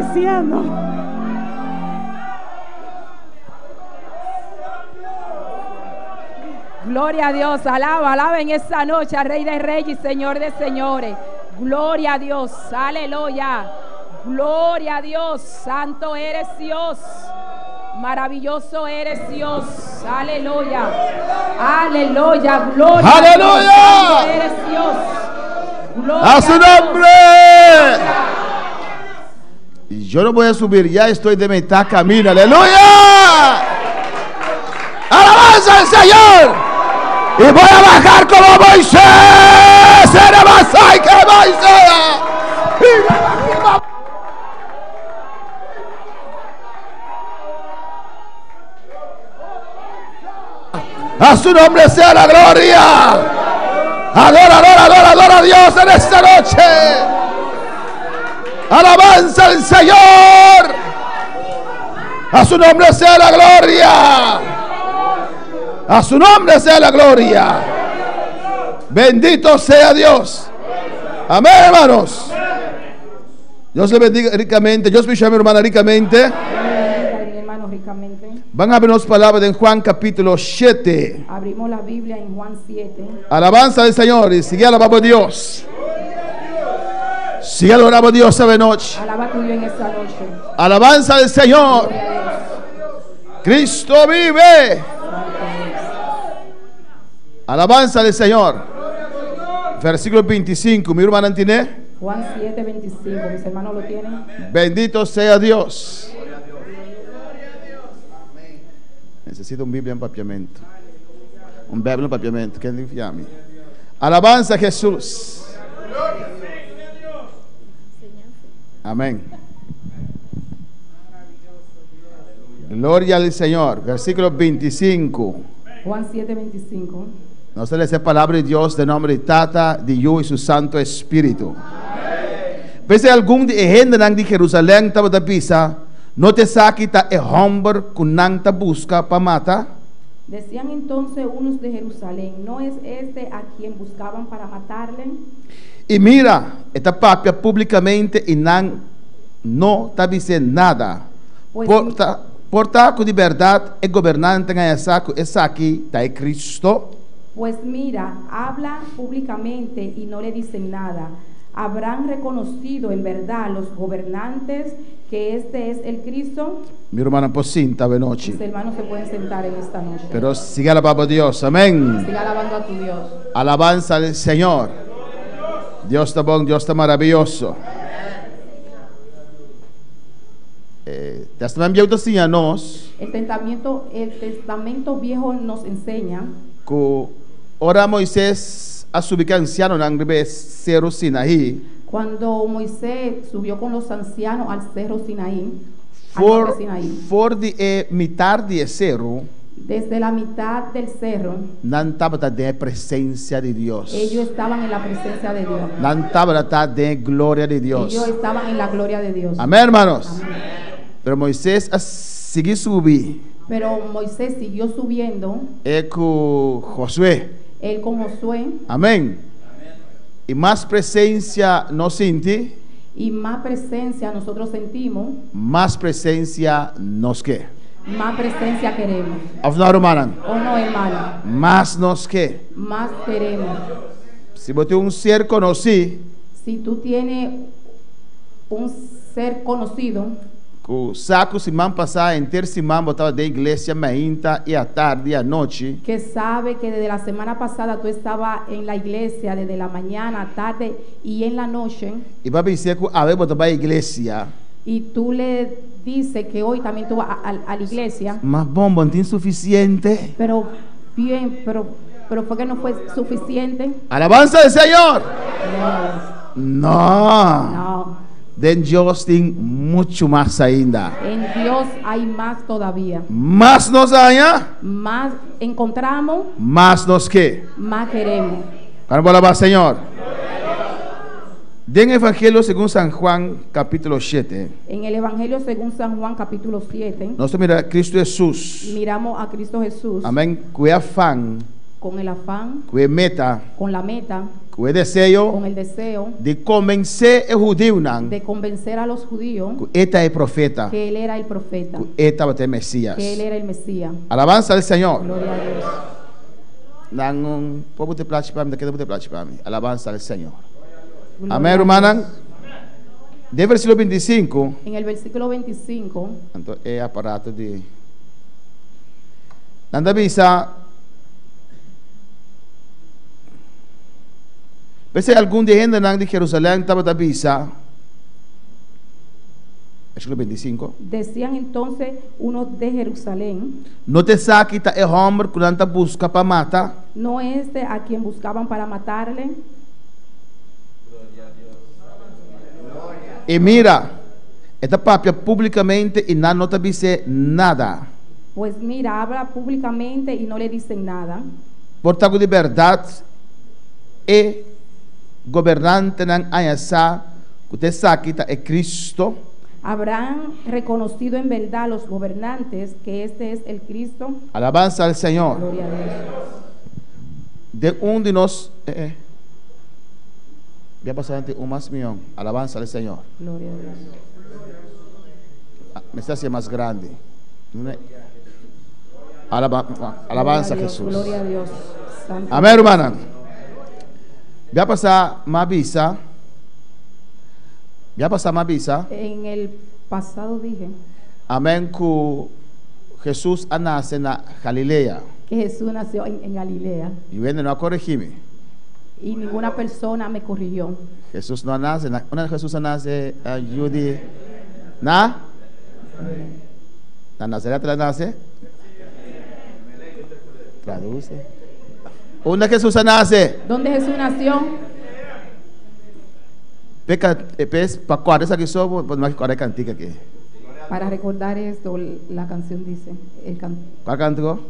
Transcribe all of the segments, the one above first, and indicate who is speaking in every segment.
Speaker 1: bendiciendo. Gloria a Dios, alaba en esta noche al Rey de Reyes y Señor de Señores. Gloria a Dios, aleluya. Gloria a Dios, santo eres Dios. Maravilloso eres Dios, aleluya. Aleluya, gloria.
Speaker 2: Aleluya.
Speaker 1: A Dios, santo eres Dios. Gloria
Speaker 2: A su nombre. Y yo no voy a subir, ya estoy de mitad camino. Aleluya. Alabanza al Señor. Y voy a bajar como Moisés. Será más hay que Moisés. A su nombre sea la gloria. Adora a Dios en esta noche. Alabanza al Señor. A su nombre sea la gloria. A su nombre sea la gloria. Bendito sea Dios. Amén, hermanos. Dios le bendiga ricamente. Yo escuché a mi hermana ricamente. Van a ver las palabras en Juan capítulo 7.
Speaker 1: Abrimos la Biblia en Juan 7.
Speaker 2: Alabanza del Señor y sigue alabando a Dios. Sigue alabando a Dios esta noche.
Speaker 1: Alaba tuyo en esta noche.
Speaker 2: Alabanza del Señor. Cristo vive. Alabanza del Señor. Versículo 25. Mi hermana tiene.
Speaker 1: Juan 7, 25. Mis hermanos lo tienen.
Speaker 2: Bendito sea Dios. Necesito un Biblia en papiamento. Un Biblia en papiamento. ¿Quién le llama? Alabanza a Jesús. Amén. Gloria al Señor. Versículo 25.
Speaker 1: Juan 7, 25.
Speaker 2: No se le sea palabra de Dios de nombre de Tata, de Hijo y su Santo Espíritu. Pese algún de gente de Jerusalén estaba de pisa, no te saquita el hombre kunang ta busca pa mata.
Speaker 1: Decían entonces unos de Jerusalén, ¿no es este a quien buscaban para matarle?
Speaker 2: Y mira, esta papia públicamente y no está diciendo nada.
Speaker 1: Pues
Speaker 2: por taco de verdad, el gobernante en es aquí, está Cristo.
Speaker 1: Pues mira, habla públicamente y no le dicen nada. ¿Habrán reconocido en verdad los gobernantes que este es el Cristo?
Speaker 2: Mi hermana Pocinta de noche.
Speaker 1: Mis hermanos se pueden sentar en esta noche.
Speaker 2: Pero sigue alabando a Dios, amén.
Speaker 1: Sigue alabando a tu Dios.
Speaker 2: Alabanza al Señor. Dios está bueno, Dios está maravilloso. Testamento nos.
Speaker 1: El testamento viejo nos enseña
Speaker 2: Que ora Moisés a subir anciano en cerro Sinaí.
Speaker 1: cuando Moisés subió con los ancianos al cerro Sinaí.
Speaker 2: For de mitad de cerro.
Speaker 1: Desde la mitad del cerro,
Speaker 2: No estaba de presencia de Dios.
Speaker 1: ellos estaban en la presencia de Dios.
Speaker 2: No estaba de gloria de Dios.
Speaker 1: Ellos estaban en la gloria de Dios.
Speaker 2: Amén, hermanos.
Speaker 1: Amén.
Speaker 2: Pero Moisés a seguir subir.
Speaker 1: Pero Moisés siguió subiendo,
Speaker 2: Con Josué.
Speaker 1: él con Josué,
Speaker 2: Amén. Y más presencia nos siente.
Speaker 1: y más presencia nosotros sentimos,
Speaker 2: Más presencia nos que.
Speaker 1: más presencia queremos.
Speaker 2: Of no, hermano.
Speaker 1: ¿O no, hermano?
Speaker 2: Más nos que.
Speaker 1: Más queremos.
Speaker 2: Si vos tienes un ser conocido,
Speaker 1: Si tú tienes un ser conocido,
Speaker 2: que saco semana pasada, inteira semana, botava de igreja, mainta e à tarde e à noite.
Speaker 1: que sabe que desde la semana pasada tú estabas en la iglesia, desde la mañana, tarde y en la noche,
Speaker 2: E para dizer que a ver, botava a igreja.
Speaker 1: y tú le dices que hoy también tú vas a la iglesia,
Speaker 2: Mas bom, não tem suficiente.
Speaker 1: pero bien, pero fue que no fue suficiente.
Speaker 2: Alabanza del Señor.
Speaker 1: No,
Speaker 2: No.
Speaker 1: no.
Speaker 2: Den Dios tem muito mais ainda.
Speaker 1: En Dios hay más todavía.
Speaker 2: Más nos haya,
Speaker 1: Más encontramos,
Speaker 2: más nos que.
Speaker 1: más queremos.
Speaker 2: Vamos a alabar al Señor. Den Evangelio según San Juan, capítulo 7.
Speaker 1: En el Evangelio según San Juan capítulo 7,
Speaker 2: Nós mira Cristo Jesus.
Speaker 1: miramos a Cristo Jesús
Speaker 2: Amém. Que é afã,
Speaker 1: con el afán,
Speaker 2: que é meta,
Speaker 1: con la meta,
Speaker 2: com o desejo
Speaker 1: con el deseo
Speaker 2: de convencer os judeus
Speaker 1: de convencer a los judíos
Speaker 2: que este é profeta,
Speaker 1: que él era el profeta,
Speaker 2: que este é o Messias.
Speaker 1: que él era el Mesías.
Speaker 2: Alabança ao Senhor.
Speaker 1: Gloria a Dios.
Speaker 2: Não pode botar plate para mim, daqui botar plate para mim. Alabança ao Senhor.
Speaker 1: Gloria
Speaker 2: Amém,
Speaker 1: a
Speaker 2: hermana.
Speaker 1: Dios.
Speaker 2: De versículo 25,
Speaker 1: En el versículo 25,
Speaker 2: então é aparato de Nanda bisa Pese algum de gente de Jerusalém estava da bisa. Versículo 25.
Speaker 1: decían entonces unos de Jerusalén,
Speaker 2: No te saque ta é homem que não busca para matar.
Speaker 1: ¿no es este a quien buscaban para matarle?
Speaker 2: E mira, esta papia publicamente e não te dice nada.
Speaker 1: Pues mira, habla públicamente y no le dicen nada.
Speaker 2: Portanto, de verdade, e governante não ayasa que te saque ta é Cristo.
Speaker 1: Habrán reconocido en verdad los gobernantes que este es el Cristo.
Speaker 2: Alabanza al Señor.
Speaker 1: Gloria a Dios.
Speaker 2: De de nós voy a pasar ante más millón. Alabanza al Señor.
Speaker 1: Gloria a Dios.
Speaker 2: Me está haciendo más grande. Alabanza a Jesús.
Speaker 1: Gloria a Dios. Santo.
Speaker 2: Amén, hermana. Voy a pasar más visa. Voy a pasar más visa.
Speaker 1: En el pasado dije
Speaker 2: Amén, que Jesús nace en Galilea.
Speaker 1: que Jesús nació en Galilea
Speaker 2: Y viene no a corregirme.
Speaker 1: y ninguna persona me corrigió.
Speaker 2: Jesús no nace. Una Jesús nace en Judea. ¿Na? ¿Na Nazaret la nace? Traduce. ¿Dónde Jesús nace?
Speaker 1: ¿Dónde Jesús nació?
Speaker 2: Peca, para cuál es aquí somos, pues no hay cuál cantica aquí.
Speaker 1: Para recordar esto, la canción dice,
Speaker 2: ¿Cuál cántico?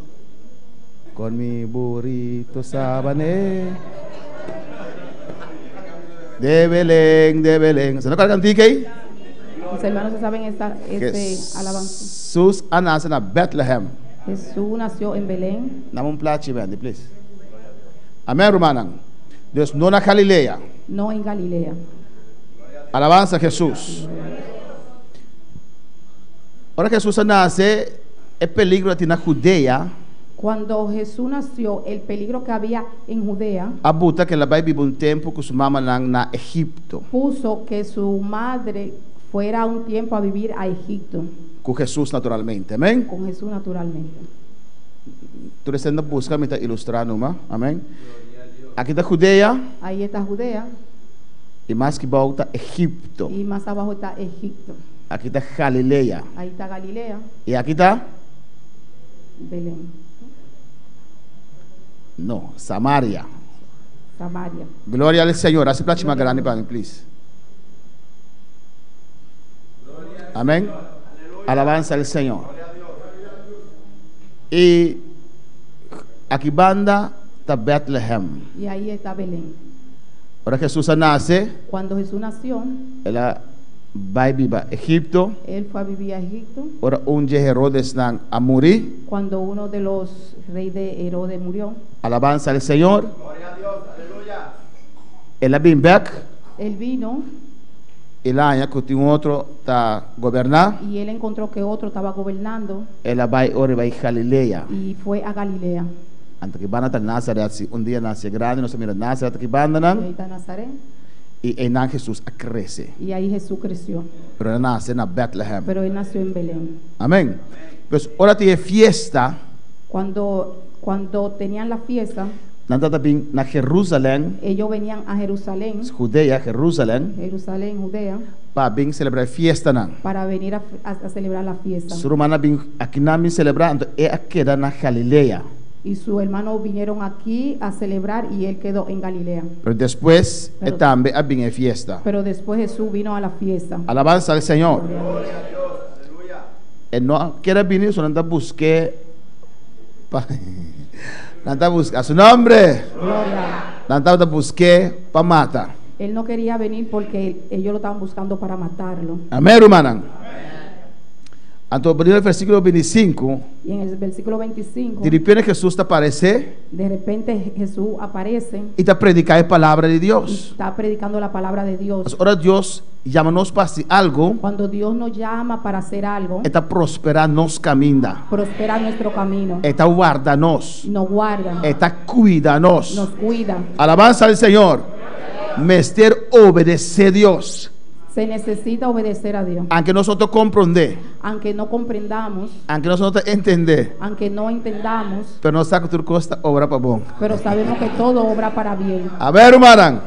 Speaker 2: Con mi burrito sabané. De Belén. ¿Se no cuál cantica ahí?
Speaker 1: Mis hermanos se saben alabanza.
Speaker 2: Jesús nace en Bethlehem.
Speaker 1: Jesús nació en Belén.
Speaker 2: Dame un plato, please. Amén, hermana. Dios no en Galilea.
Speaker 1: No en Galilea.
Speaker 2: Alabanza a Jesús. Ahora Jesús nace, el peligro de la Judea.
Speaker 1: Cuando Jesús nació, el peligro que había en Judea
Speaker 2: Abuta que la Biblia un tiempo que su mamá en Egipto.
Speaker 1: puso que su madre fuera un tiempo a vivir a Egipto.
Speaker 2: Con Jesús naturalmente. Amén.
Speaker 1: Con Jesús naturalmente.
Speaker 2: Tú eres en busca, me está ilustrando, ¿no? Amén. Aquí está Judea
Speaker 1: Ahí está Judea
Speaker 2: y más que volta Egipto.
Speaker 1: y más abajo está Egipto.
Speaker 2: Aquí está Galilea
Speaker 1: Ahí está Galilea,
Speaker 2: y aquí está
Speaker 1: Belén,
Speaker 2: no, Samaria.
Speaker 1: Samaria.
Speaker 2: Gloria al Señor. Hace plato más grande para mí, please. Amén. Alabanza al Señor. Y aquí banda está Bethlehem.
Speaker 1: Y ahí está Belén.
Speaker 2: Ahora Jesús nace,
Speaker 1: Cuando Jesús nació,
Speaker 2: él va a vivir a Egipto.
Speaker 1: él fue a vivir a Egipto.
Speaker 2: Ahora un día Herodes a morir.
Speaker 1: Cuando uno de los reyes de Herodes murió,
Speaker 2: Alabanza al Señor. Él vino back.
Speaker 1: él vino
Speaker 2: El año que tiene otro está gobernar.
Speaker 1: y él encontró que otro estaba gobernando
Speaker 2: Él va a Galilea.
Speaker 1: y fue a Galilea.
Speaker 2: Antes que van a Nazaret, si un día nace grande, no se mira Nazaret que van
Speaker 1: Y ahí está Nazaret.
Speaker 2: y en Jesús crece.
Speaker 1: Y ahí Jesús creció.
Speaker 2: Pero él nace en Bethlehem.
Speaker 1: Pero él nació en Belén.
Speaker 2: Amén. Pues ahora tiene fiesta.
Speaker 1: Cuando tenían la fiesta,
Speaker 2: Nanta también en Jerusalén,
Speaker 1: ellos venían a Jerusalén,
Speaker 2: Judea, Jerusalén,
Speaker 1: Judea,
Speaker 2: para bien celebrar fiesta.
Speaker 1: para venir a celebrar la fiesta.
Speaker 2: Su hermana bien aquí nami celebrando, ella queda en Galilea.
Speaker 1: Y sus hermanos vinieron aquí a celebrar y él quedó en Galilea.
Speaker 2: Pero después también bien fiesta.
Speaker 1: Pero después Jesús vino a la fiesta.
Speaker 2: Alabanza al Señor. Él no quiere venir, solo anda busque. Anda busca a su nombre.
Speaker 1: Gloria.
Speaker 2: Anda busque para matar.
Speaker 1: Él no quería venir porque ellos lo estaban buscando para matarlo.
Speaker 2: Amén, hermana. Entonces, en el versículo 25,
Speaker 1: Y en el versículo 25,
Speaker 2: de repente Jesús te aparece
Speaker 1: de repente Jesús aparece
Speaker 2: y te predica la palabra de
Speaker 1: y
Speaker 2: Dios.
Speaker 1: está predicando la palabra de Dios.
Speaker 2: Ahora Dios llama-nos para hacer algo,
Speaker 1: Cuando Dios nos llama para hacer algo,
Speaker 2: está prosperar nos camina,
Speaker 1: prospera nuestro camino,
Speaker 2: está guarda-nos,
Speaker 1: nos guarda,
Speaker 2: está cuida-nos.
Speaker 1: nos cuida.
Speaker 2: Alabanza al Señor. Mester obedece a Dios.
Speaker 1: Se necesita obedecer a Dios.
Speaker 2: Aunque nosotros comprender,
Speaker 1: Aunque no comprendamos,
Speaker 2: aunque nosotros entender,
Speaker 1: aunque no entendamos,
Speaker 2: pero no sabe que tu costa obra para bom.
Speaker 1: pero sabemos que todo obra para bien.
Speaker 2: A ver, hermano.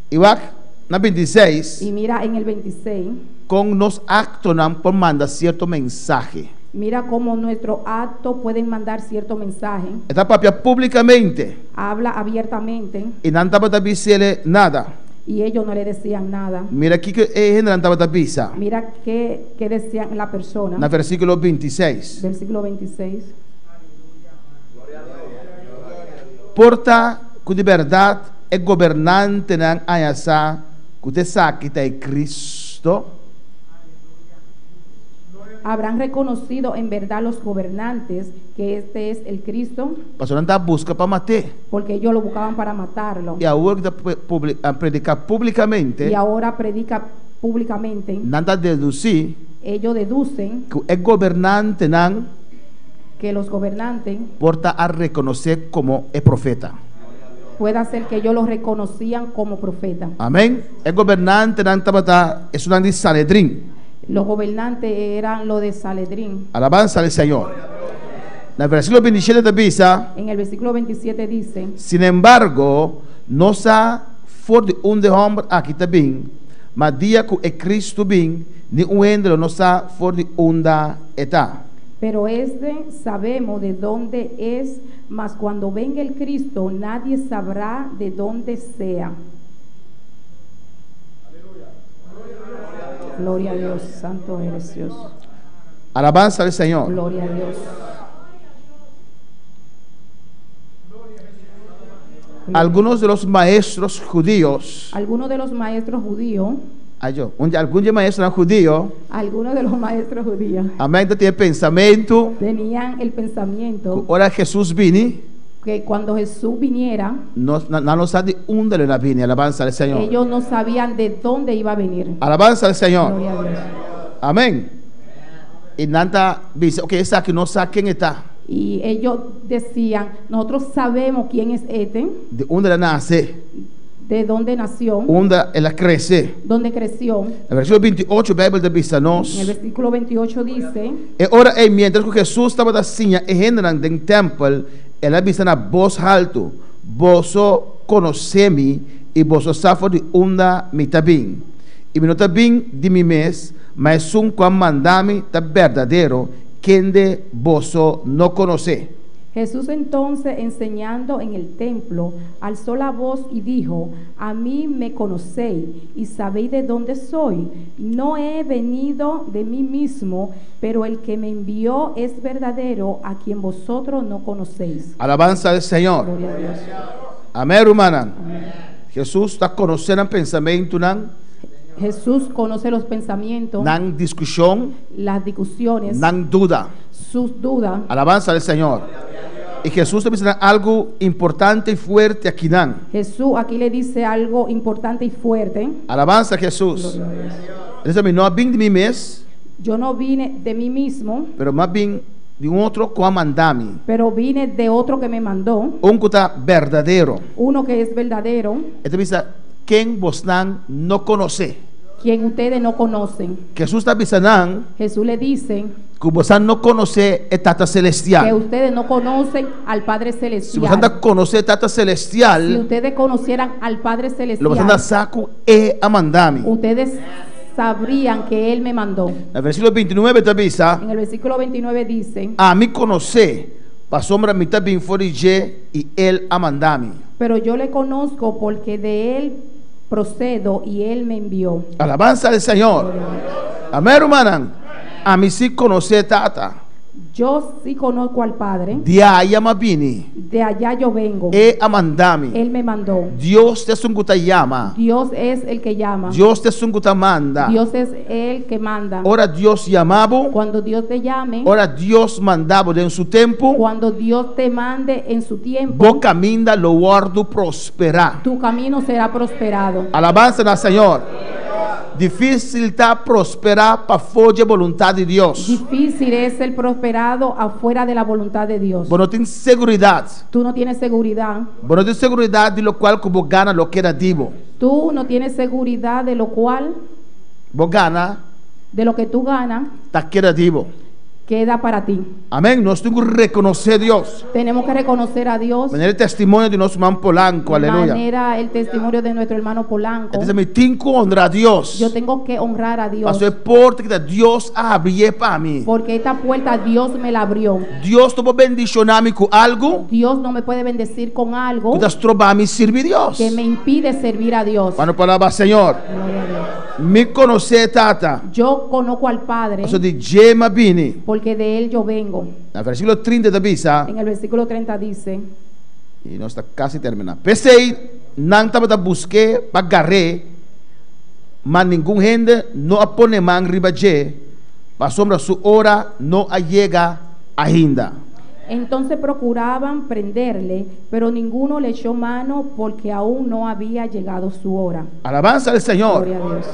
Speaker 2: Igual, na 26,
Speaker 1: Y mira en el 26,
Speaker 2: con nos actonan por mandar cierto mensaje.
Speaker 1: mira cómo nuestro acto pueden mandar cierto mensaje.
Speaker 2: Esta papia públicamente
Speaker 1: Habla abiertamente
Speaker 2: y no estaba diciendo nada.
Speaker 1: y ellos no le decían nada.
Speaker 2: Mira aquí que no estaba diciendo.
Speaker 1: Mira qué decían la persona.
Speaker 2: En el versículo 26.
Speaker 1: Versículo 26.
Speaker 2: Porta que de verdade é governante na ayasa que te sabe que é Cristo.
Speaker 1: Habrán reconocido en verdad los gobernantes que este es el Cristo,
Speaker 2: Pastor não está busca para matar.
Speaker 1: porque ellos lo buscaban para matarlo.
Speaker 2: E agora que está predicar publicamente,
Speaker 1: Y ahora predica públicamente.
Speaker 2: não está deduzir
Speaker 1: Ellos deducen
Speaker 2: que é governante não
Speaker 1: que los gobernantes
Speaker 2: porta a reconhecer como é profeta.
Speaker 1: pueda ser que ellos los reconocían como profeta.
Speaker 2: Amém? É governante não estava é uma de Sanedrim.
Speaker 1: Los gobernantes eran los de Saledrín.
Speaker 2: Alabanza al Señor. En el versículo 27 te dice,
Speaker 1: En el versículo 27 dice:
Speaker 2: sin embargo, no sa for de un de hombre aquí también, mas dia que é Cristo bem, ni un endro no sa for de un da eta.
Speaker 1: pero sabemos de dónde es, mas cuando venga el Cristo nadie sabrá de dónde sea. Gloria a Dios, santo eres Dios.
Speaker 2: Alabanza al Señor.
Speaker 1: Gloria a Dios.
Speaker 2: Algunos de los maestros judíos,
Speaker 1: Algunos de los maestros judíos,
Speaker 2: algunos maestros judíos, amén, tienen pensamiento,
Speaker 1: tenían el pensamiento
Speaker 2: ahora Jesús vino,
Speaker 1: que cuando Jesús viniera,
Speaker 2: no sabe dónde le viene. Alabanza al Señor.
Speaker 1: ellos no sabían de dónde iba a venir.
Speaker 2: Alabanza al Señor.
Speaker 1: Gloria a Dios.
Speaker 2: Amén. Y Nanta dice, ok, esa que no sabe quién está,
Speaker 1: Y ellos decían: nosotros sabemos quién es este,
Speaker 2: de dónde nace,
Speaker 1: de dónde nació,
Speaker 2: dónde ella crece.
Speaker 1: dónde creció.
Speaker 2: El versículo 28, Bíblia de Bisanos.
Speaker 1: En el versículo 28 dice:
Speaker 2: E ora, mientras que Jesús estaba da sinha e entrando en templo, ela disse na voz alto, vosso conhece-me e vosso safo de onda me tabim. E me não tabim de mim mesmo, mas quam mandame tá verdadeiro, quem de vosso não conhece.
Speaker 1: Jesús entonces, enseñando en el templo, alzó la voz y dijo: a mí me conocéis y sabéis de dónde soy. No he venido de mí mismo, pero el que me envió es verdadero, a quien vosotros no conocéis.
Speaker 2: Alabanza al Señor.
Speaker 1: Gloria a Dios.
Speaker 2: Amém, hermana.
Speaker 1: Amén.
Speaker 2: Jesus está conhecendo o pensamento, não
Speaker 1: Jesús conoce los pensamientos,
Speaker 2: discussão,
Speaker 1: las discusiones,
Speaker 2: não dúvida.
Speaker 1: sus dudas.
Speaker 2: Alabanza al Señor. Y Jesús te dice algo importante y fuerte aquí, não.
Speaker 1: Jesús aquí le dice algo importante y fuerte.
Speaker 2: Alabanza a Jesús.
Speaker 1: Gloria a Dios.
Speaker 2: Ele diz: não vim de mim mesmo,
Speaker 1: Yo no vine de mí mismo,
Speaker 2: pero mais vim de outro que a mandar-me.
Speaker 1: pero vine de otro que me mandó,
Speaker 2: Que está verdadeiro.
Speaker 1: uno que es verdadero,
Speaker 2: Ele diz: quem vos não conhece.
Speaker 1: quien ustedes no conocen.
Speaker 2: Jesús está dizendo
Speaker 1: Jesús le dice
Speaker 2: que vos não conhece a Tata
Speaker 1: que
Speaker 2: Celestial.
Speaker 1: ustedes no conocen al Padre
Speaker 2: Se
Speaker 1: Celestial.
Speaker 2: você não conhece a Tata
Speaker 1: Si
Speaker 2: Celestial,
Speaker 1: ustedes conocieran al Padre
Speaker 2: lo
Speaker 1: Celestial,
Speaker 2: você não sabe é a mandar-me.
Speaker 1: ustedes sabrían que Él me mandó.
Speaker 2: No versículo 29 te diz:
Speaker 1: En el versículo 29 dice:
Speaker 2: a mí conocer, para sombra mi también fue y él a mandar-me.
Speaker 1: pero yo le conozco porque de Él procedo y Él me envió.
Speaker 2: Alabanza al Señor. Amén, hermana. A mí sí conocer Tata.
Speaker 1: Yo sí conozco al Padre.
Speaker 2: Dia yama bini.
Speaker 1: De allá yo vengo.
Speaker 2: E amandami.
Speaker 1: Él me mandó.
Speaker 2: Dios te sunguta llama.
Speaker 1: Dios es el que llama.
Speaker 2: Dios te sunguta manda.
Speaker 1: Dios es el que manda.
Speaker 2: Ora Dios llamabo.
Speaker 1: Cuando Dios te llame,
Speaker 2: Ora Dios mandabo en su tiempo.
Speaker 1: cuando Dios te mande en su tiempo,
Speaker 2: Bo caminda lo guardo prosperar.
Speaker 1: tu camino será prosperado.
Speaker 2: Alabanza al Señor. Difícil está prosperar para fuera de voluntad de Dios.
Speaker 1: Difícil es el prosperado afuera de la voluntad de Dios.
Speaker 2: Bueno, tienes seguridad.
Speaker 1: Tú no tienes seguridad.
Speaker 2: Bueno, tienes seguridad de lo cual como gana lo que era divo.
Speaker 1: Tú no tienes seguridad de lo cual,
Speaker 2: Vos gana,
Speaker 1: de lo que tú ganas,
Speaker 2: ta que era divo.
Speaker 1: queda para ti.
Speaker 2: Amén. Nós temos que reconocer a Dios.
Speaker 1: Tenemos que reconocer a Dios.
Speaker 2: Manera el testimonio de nuestro hermano Polanco.
Speaker 1: De
Speaker 2: Aleluya.
Speaker 1: manera el testimonio de nuestro hermano Polanco.
Speaker 2: Entonces me tengo que honrar a Dios.
Speaker 1: Yo tengo que honrar a Dios.
Speaker 2: Pasó el porte que Dios abrió para mí.
Speaker 1: Porque esta puerta Dios me la abrió.
Speaker 2: Dios no puede bendicionarme con algo
Speaker 1: Dios no me puede bendecir con algo
Speaker 2: que trobarme servir a Dios.
Speaker 1: que me impide servir a Dios.
Speaker 2: Cuando palabra Señor,
Speaker 1: Gloria a Dios.
Speaker 2: me conocer tata.
Speaker 1: Yo conozco al Padre
Speaker 2: Pasó de Gema Bini.
Speaker 1: porque de Él yo vengo.
Speaker 2: En el versículo 30 de Bisa.
Speaker 1: En el versículo 30 dice:
Speaker 2: Y no está casi terminado. Pensei, não estava a buscar para agarrar, mas nenhum gente não apone man ribaje, para sombra su hora não llega ainda.
Speaker 1: Entonces procuraban prenderle, pero ninguno le echó mano porque aún no había llegado su hora.
Speaker 2: Alabanza al Señor.
Speaker 1: Gloria a Dios.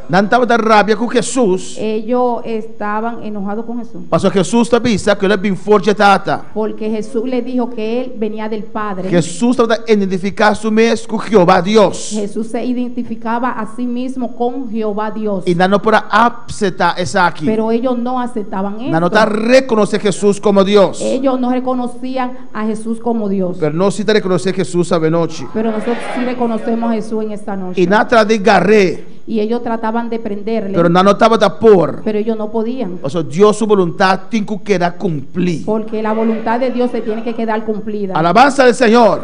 Speaker 2: Não estava da rabia com Jesus.
Speaker 1: Ellos estaban enojados con Jesús
Speaker 2: Pastor Jesus está bisa que ele é bem forte tata.
Speaker 1: porque Jesús le dijo que Él venía del Padre.
Speaker 2: Jesus estava a identificar su mês com Jeová Deus.
Speaker 1: Jesús se identificaba a sí mismo con Jehová Dios.
Speaker 2: E não para aceitar essa aqui.
Speaker 1: Pero ellos no aceptaban
Speaker 2: Não está
Speaker 1: esto.
Speaker 2: reconhecer Jesus como Deus.
Speaker 1: Ellos no reconocían a Jesús como Dios.
Speaker 2: Pero não se reconhecer Jesus a noite.
Speaker 1: Pero nosotros sí reconocemos a Jesús en esta noche.
Speaker 2: E não trata de garrer.
Speaker 1: Y ellos trataban de prenderle,
Speaker 2: Pero não estava da por.
Speaker 1: pero ellos no podían.
Speaker 2: O sea, Dios su voluntad tiene que quedar cumplir.
Speaker 1: Porque la voluntad de Dios se tiene que quedar cumplida.
Speaker 2: Alabanza al Señor.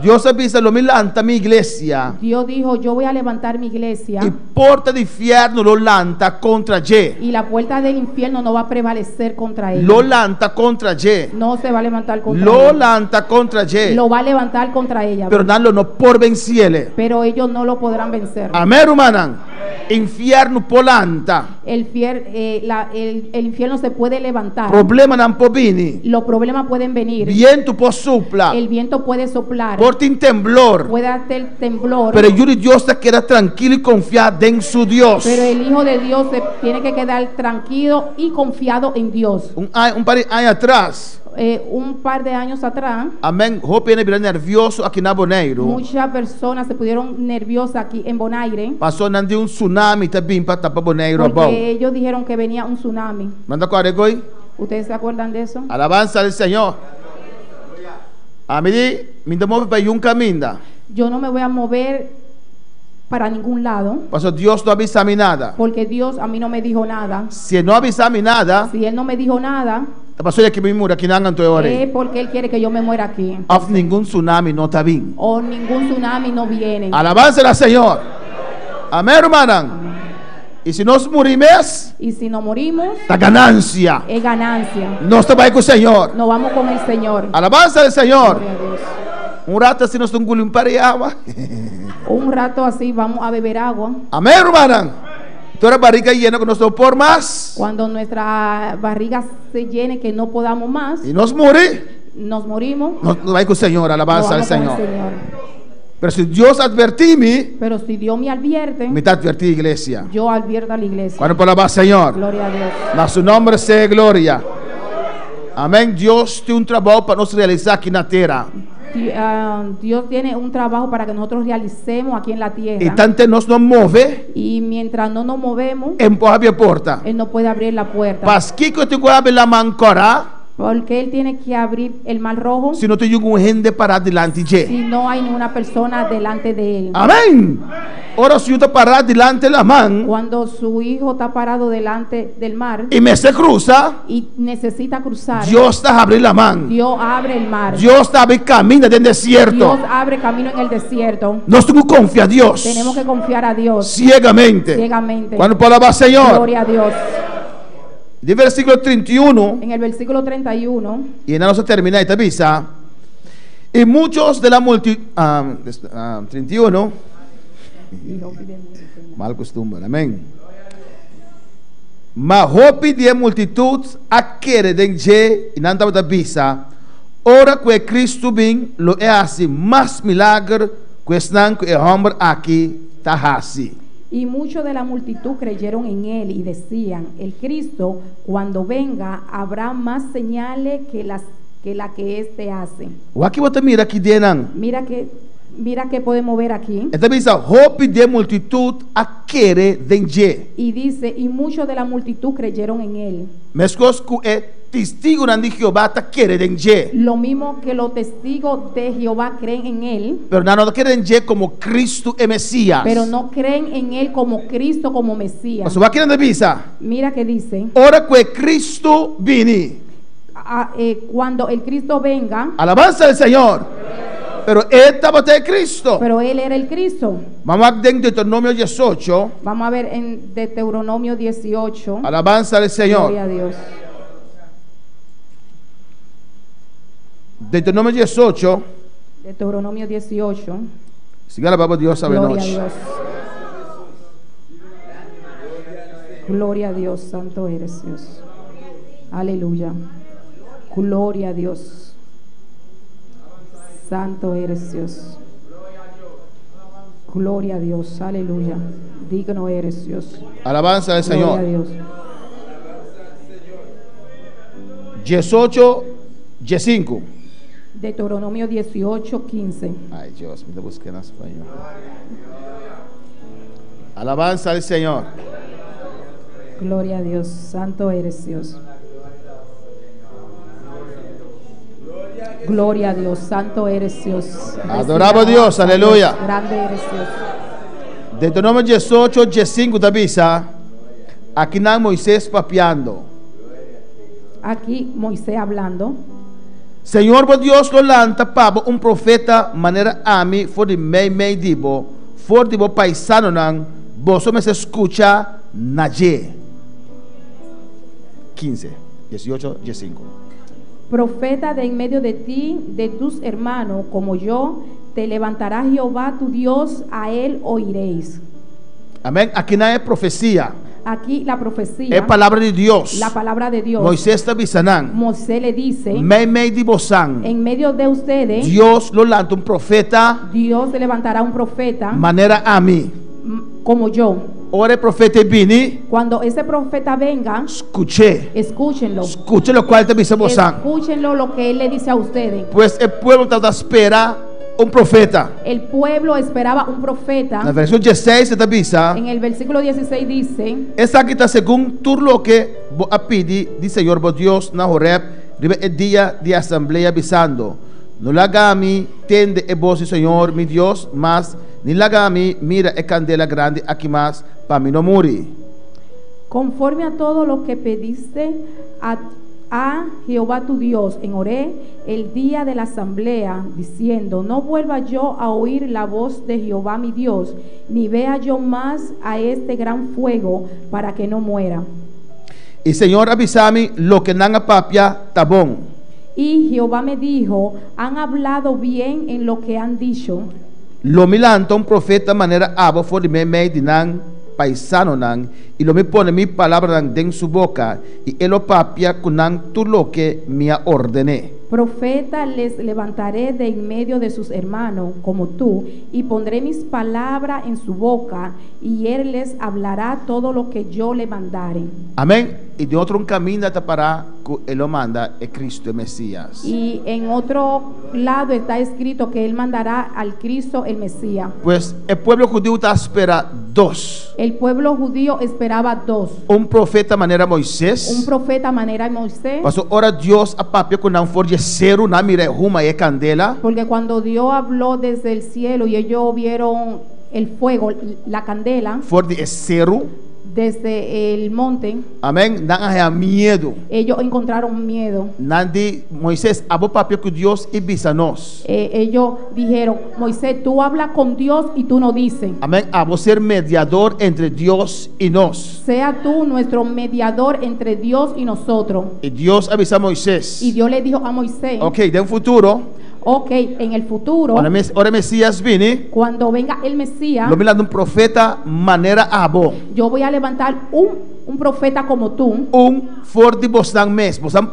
Speaker 2: Dios avisa lo lanta mi iglesia.
Speaker 1: Dios dijo: yo voy a levantar mi iglesia
Speaker 2: Y porta de infierno lo lanta contra Ye.
Speaker 1: y la puerta del infierno no va a prevalecer contra ella.
Speaker 2: Lo lanta contra Ye.
Speaker 1: No se va a levantar contra
Speaker 2: Lo
Speaker 1: ella.
Speaker 2: lanta contra Ye.
Speaker 1: Lo va a levantar contra ella.
Speaker 2: Pero no por venciele.
Speaker 1: Pero ellos no lo podrán vencer.
Speaker 2: Amén, hermana. Infierno polanta.
Speaker 1: El infierno se puede levantar.
Speaker 2: Problema non può vini.
Speaker 1: Los problemas pueden venir.
Speaker 2: Viento può sopla.
Speaker 1: El viento puede soplar.
Speaker 2: Porta in temblor.
Speaker 1: Puede hacer temblor.
Speaker 2: Pero yo de Dios te queda tranquilo y confiado en su Dios.
Speaker 1: Pero el Hijo de Dios se tiene que quedar tranquilo y confiado en Dios.
Speaker 2: Un par de años atrás.
Speaker 1: Un par de años atrás,
Speaker 2: Amén. Hope viene nervioso aquí en Bonaire.
Speaker 1: muchas personas se pusieron nerviosas aquí en Bonaire
Speaker 2: Pasó de un tsunami también para tapar Bonaire.
Speaker 1: porque ellos dijeron que venía un tsunami.
Speaker 2: Manda cuaregoy.
Speaker 1: ¿Ustedes se acuerdan de eso?
Speaker 2: Alabanza al Señor. A mí me mueve para un camino.
Speaker 1: Yo no me voy a mover para ningún lado
Speaker 2: Pasó Dios no avisa a mí nada.
Speaker 1: porque Dios a mí no me dijo nada.
Speaker 2: Si no avisa a mí nada,
Speaker 1: Si Él no me dijo nada,
Speaker 2: te pasó ya que me mura aquí en Angan
Speaker 1: es porque Él quiere que yo me muera aquí.
Speaker 2: Of ningún tsunami no está bien.
Speaker 1: O ningún tsunami no viene.
Speaker 2: Alabanza al Señor. Amén, hermana. Y si nos morimos,
Speaker 1: Y si no morimos,
Speaker 2: la ganancia.
Speaker 1: es ganancia.
Speaker 2: No está con el Señor.
Speaker 1: Nos vamos con el Señor.
Speaker 2: Alabanza al Señor.
Speaker 1: Gloria a Dios.
Speaker 2: Un rato así nos engullimos un par de agua.
Speaker 1: Un rato así vamos a beber agua.
Speaker 2: Amén, hermana. Toda barriga llena con nuestro por más.
Speaker 1: Cuando nuestra barriga se llene que no podamos más,
Speaker 2: Y nos morir.
Speaker 1: nos morimos.
Speaker 2: No va con el Señor.
Speaker 1: Nos
Speaker 2: Alabanza al
Speaker 1: vamos con el
Speaker 2: Señor.
Speaker 1: Señor.
Speaker 2: Pero si Dios advertime,
Speaker 1: Pero si Dios me advierte,
Speaker 2: me está advertida iglesia.
Speaker 1: yo advierto a la iglesia.
Speaker 2: Cuando por la Señor.
Speaker 1: Gloria a Dios.
Speaker 2: A su nombre sea gloria. Amén. Dios tiene un trabajo para nos realizar aquí en la tierra.
Speaker 1: Dios tiene un trabajo para que nosotros realicemos aquí en la
Speaker 2: Y
Speaker 1: tierra.
Speaker 2: tanto nos mueve,
Speaker 1: Y mientras no nos movemos,
Speaker 2: empuja la puerta.
Speaker 1: Él no puede abrir la puerta.
Speaker 2: Pas que eu tenho que abrir la mancora,
Speaker 1: Porque Él tiene que abrir el mar rojo
Speaker 2: se não tem um gente para delante de.
Speaker 1: si no hay ninguna persona delante de Él.
Speaker 2: Amém. Ora se eu estou parar delante da mão
Speaker 1: Cuando su hijo está parado delante del mar
Speaker 2: e me se cruza,
Speaker 1: y necesita cruzar,
Speaker 2: Deus está abrindo a mão.
Speaker 1: Dios abre el mar.
Speaker 2: Deus está abrindo caminho dentro do
Speaker 1: Dios
Speaker 2: deserto.
Speaker 1: abre camino en el desierto.
Speaker 2: Nós temos que confiar a Deus
Speaker 1: Tenemos que confiar a Dios
Speaker 2: ciegamente.
Speaker 1: ciegamente.
Speaker 2: Quando palavra Senhor,
Speaker 1: Gloria a Dios.
Speaker 2: De versículo 31,
Speaker 1: En el versículo 31,
Speaker 2: y en eso termina esta visa. Y muchos de la multitud, 31, mal costumbre, amén. Mas hopi de multitud aquele denje, e não estava da visa. Ora que Cristo vem, lo é assim, mais milagre, que não que o homem aqui está assim.
Speaker 1: y muchos de la multitud creyeron en él y decían, el Cristo, cuando venga, habrá más señales que la que éste hace.
Speaker 2: O aqui você mira aqui dentro.
Speaker 1: Mira que podemos ver aquí.
Speaker 2: Esta visa hopi de multitud aquele denje.
Speaker 1: Y dice, y muchos de la multitud creyeron en él.
Speaker 2: Mas que é testigo de Jehová está querer denje.
Speaker 1: Lo mismo que los testigos de Jehová creen en él,
Speaker 2: Pero não quer denje como Cristo é Messias.
Speaker 1: pero no creen en él como Cristo, como Mesías.
Speaker 2: Mas o aqui na visa.
Speaker 1: Mira que dice,
Speaker 2: Ora que Cristo vini.
Speaker 1: cuando el Cristo venga,
Speaker 2: Alabanza al Señor. Pero él estaba de Cristo.
Speaker 1: pero él era el Cristo.
Speaker 2: Vamos a ver en Deuteronomio 18.
Speaker 1: Vamos a ver en Deuteronomio 18.
Speaker 2: Alabanza al Señor.
Speaker 1: Gloria a Dios.
Speaker 2: Deuteronomio 18.
Speaker 1: Deuteronomio 18.
Speaker 2: Siga la palabra de Dios a
Speaker 1: Gloria a
Speaker 2: noche.
Speaker 1: Dios. Gloria a Dios, santo eres Dios. Aleluya. Gloria a Dios. Santo eres Dios. Gloria a Dios, aleluya. Digno eres Dios.
Speaker 2: Alabanza al
Speaker 1: Gloria a
Speaker 2: Señor.
Speaker 1: Dios.
Speaker 2: 18, 5.
Speaker 1: Deuteronomio 18, 15.
Speaker 2: Ay Dios, me lo busqué en español. Alabanza al Señor.
Speaker 1: Gloria a Dios, santo eres Dios. Gloria a Dios, santo eres Dios.
Speaker 2: Adoramos a Dios, aleluya.
Speaker 1: Grande eres Dios.
Speaker 2: Deuteronomio 18, 5 da visa. Aquí está Moisés papeando.
Speaker 1: Aquí Moisés hablando.
Speaker 2: Senhor, por Deus, lo lanta para um profeta maneira a mim, for de mei dibo, for de paisano nan, você me se escucha naje. 15, 18, 5.
Speaker 1: Profeta de en medio de ti, de tus hermanos, como yo, te levantará Jehová tu Dios, a él oiréis.
Speaker 2: Amém? Aqui não é profecia,
Speaker 1: Aquí la profecía,
Speaker 2: é palavra de Deus.
Speaker 1: la palabra de Dios.
Speaker 2: Moisés está avisando,
Speaker 1: Moisés le dice,
Speaker 2: mei dibo sang.
Speaker 1: en medio de ustedes,
Speaker 2: Deus lo lanta um profeta
Speaker 1: Dios levantará un profeta
Speaker 2: maneira a mim.
Speaker 1: como yo.
Speaker 2: Ora profeta bini,
Speaker 1: Cuando ese profeta venga, escúchenlo.
Speaker 2: escute lo qual te avisa você.
Speaker 1: Escúchenlo lo que él le dice a ustedes.
Speaker 2: Pues el pueblo está espera un profeta.
Speaker 1: El pueblo esperaba un profeta.
Speaker 2: Na versão 16 está avisa.
Speaker 1: En el versículo 16 dice,
Speaker 2: Esta aqui está segundo tudo lo que a pedi de Senhor por Deus na Horeb, ribe el dia de assembleia avisando. No lagami tende e voz Senhor mi Deus, mas ni lagami mira e candela grande aqui mais para mim não morir.
Speaker 1: conforme a todo lo que pediste a Jehová tu Dios en Horeb el día de la asamblea, diciendo, no vuelva yo a oír la voz de Jehová mi Dios, ni vea yo más a este gran fuego, para que no muera.
Speaker 2: E Senhor avisame lo que não papia tá bom.
Speaker 1: Y Jehová me dijo, han hablado bien en lo que han dicho.
Speaker 2: Lo milanta un profeta maneira abo for de mei de nan paisano nan, e lo me pone mi palavra nan den su boca, e elo papia kunan tu lo que me ordené.
Speaker 1: Profeta les levantaré de en medio de sus hermanos, como tú, y pondré mis palabras en su boca, y él les hablará todo lo que yo le mandare.
Speaker 2: Amén. Y de otro camino para que él lo manda es Cristo el Mesías.
Speaker 1: Y en otro lado está escrito que él mandará al Cristo el Mesías.
Speaker 2: Pues el pueblo judío está espera dos.
Speaker 1: El pueblo judío esperaba dos.
Speaker 2: Un profeta manera Moisés.
Speaker 1: Un profeta manera Moisés.
Speaker 2: Pasó ahora Dios a papia con un forjecero, una mire huma y candela.
Speaker 1: Porque cuando Dios habló desde el cielo y ellos vieron el fuego, la candela,
Speaker 2: Forjecero.
Speaker 1: desde el monte,
Speaker 2: amém, não há medo.
Speaker 1: ellos encontraron miedo.
Speaker 2: Nandi Moisés abo papel com Deus e bisa nós.
Speaker 1: Ellos dijeron, Moisés, tú hablas con Dios y tú no dices.
Speaker 2: Amém, abo ser mediador entre Deus e nós.
Speaker 1: Sea tú nuestro mediador entre Dios y nosotros.
Speaker 2: E Deus avisa a Moisés.
Speaker 1: Y Dios le dijo a Moisés,
Speaker 2: Ok, no futuro,
Speaker 1: ok, en el futuro,
Speaker 2: ora Messias vini,
Speaker 1: cuando venga el Mesías,
Speaker 2: lo mila de um profeta maneira abo.
Speaker 1: yo voy a levantar un profeta como tú,
Speaker 2: For de bostan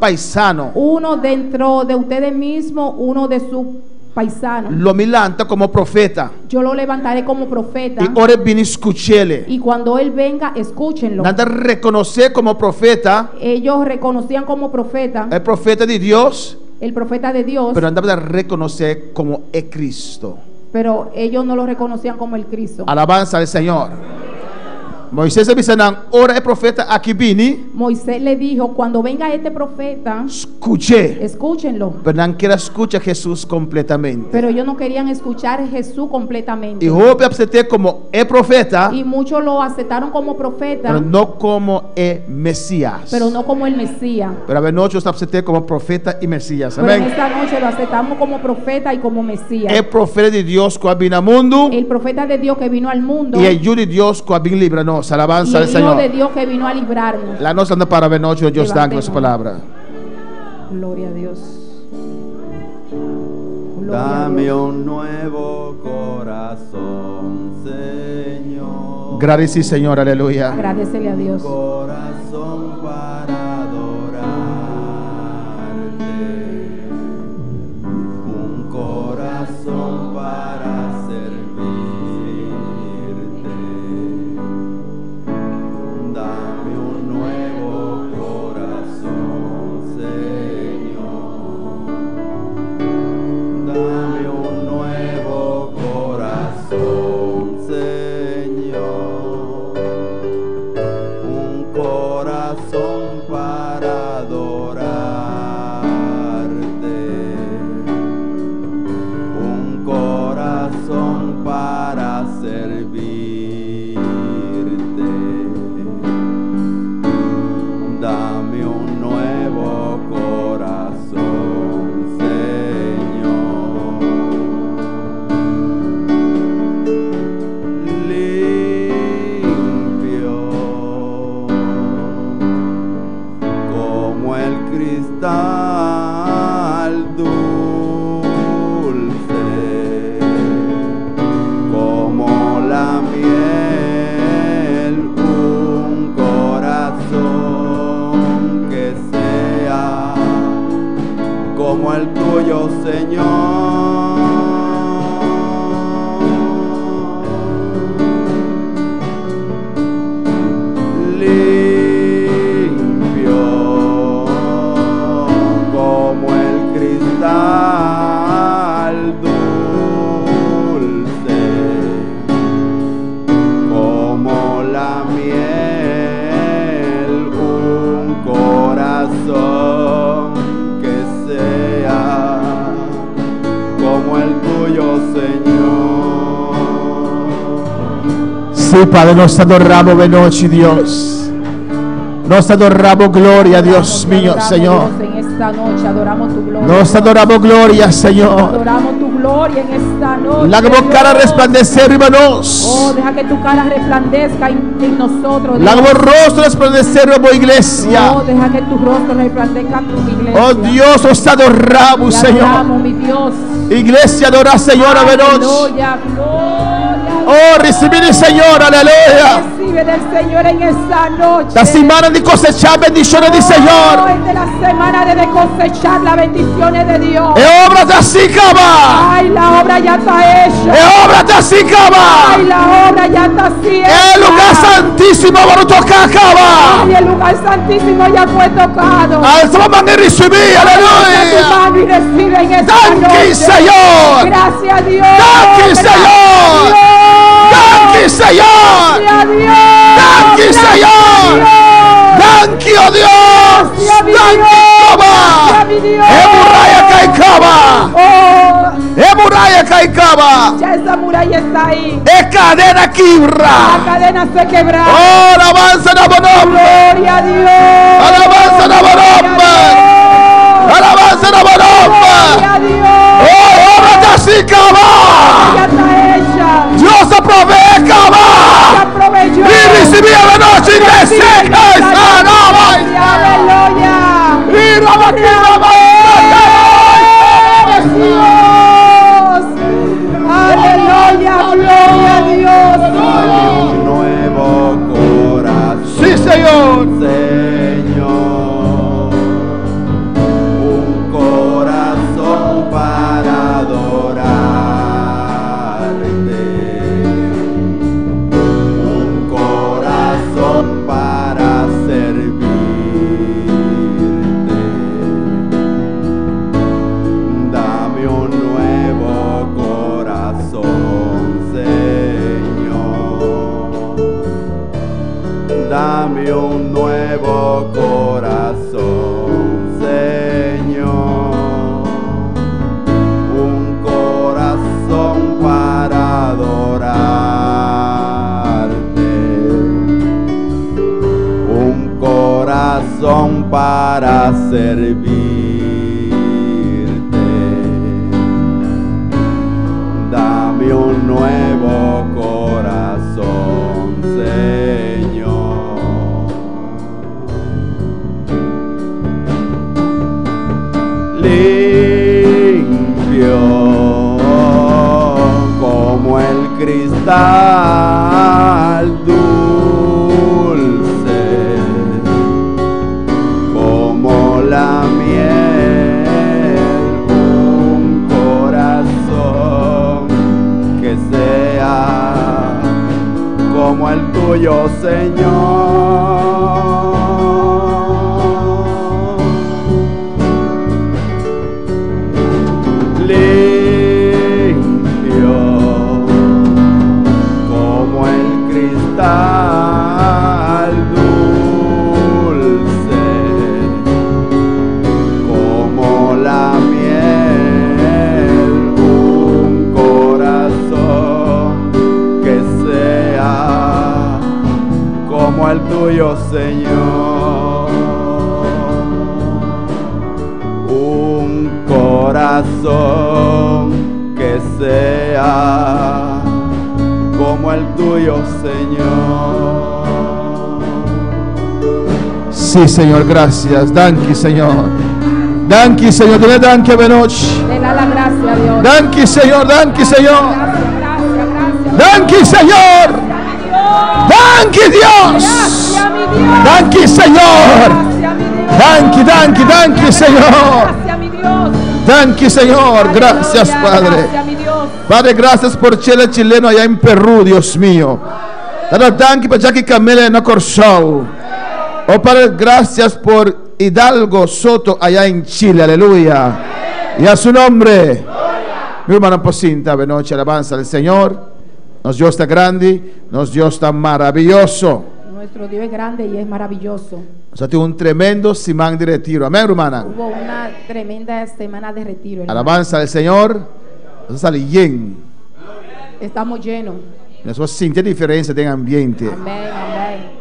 Speaker 2: paisano.
Speaker 1: uno dentro de ustedes mismos, uno de sus paisanos.
Speaker 2: Lo milanta como profeta.
Speaker 1: Yo lo levantaré como profeta.
Speaker 2: E ora vini escuchele.
Speaker 1: Y cuando él venga, escúchenlo.
Speaker 2: Nada reconocer como profeta.
Speaker 1: Ellos reconocían como profeta,
Speaker 2: É profeta de Deus,
Speaker 1: el profeta de Dios,
Speaker 2: pero andava a reconocer como é Cristo.
Speaker 1: pero ellos no lo reconocían como el Cristo.
Speaker 2: Alabanza al Señor. Moisés avisa ora é profeta aqui vini,
Speaker 1: Moisés le dijo, cuando venga este profeta,
Speaker 2: escuche.
Speaker 1: escúchenlo.
Speaker 2: Pero não quer escuchar Jesus completamente.
Speaker 1: Pero ellos no querían escuchar a Jesús completamente.
Speaker 2: E roupa para você ter como é profeta,
Speaker 1: Y muchos lo aceptaron como profeta,
Speaker 2: pero não como é Messias.
Speaker 1: pero no como el Mesías.
Speaker 2: Pero a noite está para você ter como profeta e Messias.
Speaker 1: Pero en
Speaker 2: Amém.
Speaker 1: esta noche lo aceptamos como profeta y como Mesías.
Speaker 2: É profeta de Deus que vem no mundo
Speaker 1: El profeta de Dios que vino al mundo
Speaker 2: e é de Deus que vem livrar nós.
Speaker 1: y
Speaker 2: Alabanza al
Speaker 1: el Hijo
Speaker 2: Señor.
Speaker 1: de Dios que vino a librarnos.
Speaker 2: La nos anda para ver noche Dios dan con su
Speaker 1: Levantemos.
Speaker 2: palabra.
Speaker 1: Gloria a Dios. Gloria a
Speaker 3: Dame
Speaker 1: Dios.
Speaker 3: un nuevo corazón, Señor.
Speaker 2: Gracias sí, Señor, aleluya.
Speaker 1: Agradecele a Dios.
Speaker 3: Corazón para adorarte. Un corazón para servirte. Dame un nuevo corazón, Señor. Dame un nuevo corazón, Señor. Un corazón para adorarte. Un corazón para servirte. Dame un nuevo corazón, Señor. Limpio como el cristal dulce, como la miel, un corazón que sea como el tuyo, Señor. Limpio como el cristal dulce, como la miel, un corazón que sea como el tuyo, Señor.
Speaker 2: Sí, Padre, nos adoramos de noche, Dios. Nos adoramos, gloria, Dios mío,
Speaker 1: Adoramos,
Speaker 2: Señor.
Speaker 1: Dios, en esta noche adoramos tu gloria.
Speaker 2: Nos adoramos, gloria, Señor.
Speaker 1: Adoramos tu gloria en esta noche.
Speaker 2: La cara
Speaker 1: Dios.
Speaker 2: resplandecer en
Speaker 1: Oh,
Speaker 2: nos.
Speaker 1: deja que tu cara resplandezca en nosotros.
Speaker 2: La
Speaker 1: Dios.
Speaker 2: rostro resplandecer en
Speaker 1: Oh,
Speaker 2: iglesia.
Speaker 1: deja que tu rostro resplandezca en tu iglesia.
Speaker 2: Oh Dios, nos adoramos,
Speaker 1: Te
Speaker 2: Señor.
Speaker 1: adoramos, mi Dios.
Speaker 2: Iglesia, adora, Señor, a noche.
Speaker 1: Aleluya, gloria.
Speaker 2: Oh, recibir, Señor, aleluya.
Speaker 1: Recibe del Señor en esta noche.
Speaker 2: La semana de cosechar bendiciones del
Speaker 1: Oh,
Speaker 2: Señor.
Speaker 1: es de la semana de cosechar las bendiciones de Dios.
Speaker 2: Es obra de Sicaba.
Speaker 1: Ay, la obra ya está hecha.
Speaker 2: Es obra de
Speaker 1: Ay,
Speaker 2: Sicaba.
Speaker 1: la obra ya está así.
Speaker 2: El lugar santísimo va a tocar acaba.
Speaker 1: Ay, el lugar santísimo ya fue tocado.
Speaker 2: Alza mano y recibí,
Speaker 1: Levanta tu
Speaker 2: aleluya.
Speaker 1: mano y recibe en esta
Speaker 2: Thank you,
Speaker 1: noche.
Speaker 2: Señor.
Speaker 1: Gracias a Dios.
Speaker 2: Thank you,
Speaker 1: Gracias
Speaker 2: Señor.
Speaker 1: a Dios.
Speaker 2: Thank you, Señor.
Speaker 1: Gracias a Dios.
Speaker 2: Thank you,
Speaker 1: Gracias a
Speaker 2: Señor.
Speaker 1: Dios.
Speaker 2: Thank you, Dios.
Speaker 1: Gracias, mi
Speaker 2: Thank
Speaker 1: Dios.
Speaker 2: you, Jehová.
Speaker 1: Gracias, mi Dios.
Speaker 2: Emuraya Kaikaba.
Speaker 1: Oh,
Speaker 2: Emuraya caicaba.
Speaker 1: Ya esa muralla está ahí.
Speaker 2: Es cadena
Speaker 1: La
Speaker 2: quibra.
Speaker 1: cadena se quebra.
Speaker 2: Oh, alabanza na bonombe.
Speaker 1: Gloria a Dios.
Speaker 2: Alabanza na bonombe. Alabanza na bonombe.
Speaker 1: Gloria a Dios.
Speaker 2: Oh, obra de así cava.
Speaker 1: Ya está hecha.
Speaker 2: Dios provee
Speaker 1: Ya
Speaker 2: cava.
Speaker 1: proveyó.
Speaker 2: Y recibía la noche y que seca y sanaba.
Speaker 1: Aleluya.
Speaker 2: Y la vaquilla
Speaker 1: Eres Dios. Aleluya. Gloria a Dios.
Speaker 3: Un nuevo corazón,
Speaker 2: Sí, Señor.
Speaker 3: Señor. Un corazón para adorarte. Un corazón para servirte. Dame un nuevo corazón, Señor. Dame un nuevo corazón, Señor. Un corazón para adorarte. Un corazón para servirte. Dame un nuevo corazón, Señor. Limpio como el cristal, dulce como la miel, un corazón que sea como el tuyo, Señor. Limpio como el cristal, dulce como la miel, un corazón que sea como el tuyo, Señor. Un corazón que sea como el tuyo, Señor.
Speaker 2: Sí, Señor, gracias. Danke, Señor. Danke, Señor. Dile danke, Benoch.
Speaker 1: Le da la gracia a Dios.
Speaker 2: Danke, Señor. Danke, Señor.
Speaker 1: Gracias.
Speaker 2: Danke, Señor. Danke, Dios.
Speaker 1: Gracias, mi Dios.
Speaker 2: Danke, Señor.
Speaker 1: Gracias, mi Dios.
Speaker 2: Danke, danke, danke, Señor.
Speaker 1: Gracias, mi Dios.
Speaker 2: Danke, Señor. Gracias,
Speaker 1: Aleluya,
Speaker 2: Padre.
Speaker 1: Gracias, mi Dios.
Speaker 2: Padre, gracias por Chile chileno allá en Perú, Dios mío. Padre, danke por Jackie Camela en Corsau. Oh, Padre, gracias por Hidalgo Soto allá en Chile, aleluya. Y a su nombre. Mi hermano Pocinta, noche, alabanza al Señor. Nos Dios está grande, nos Dios está maravilloso.
Speaker 1: Nuestro Dios es grande y es maravilloso.
Speaker 2: O sea, tuvo un tremendo simán de retiro. Amén, hermana.
Speaker 1: Hubo una tremenda semana de retiro, hermano.
Speaker 2: Alabanza al Señor. Eso sale bien.
Speaker 1: Estamos llenos.
Speaker 2: Nosotros sentimos diferencia de ambiente.
Speaker 1: Amén, amén.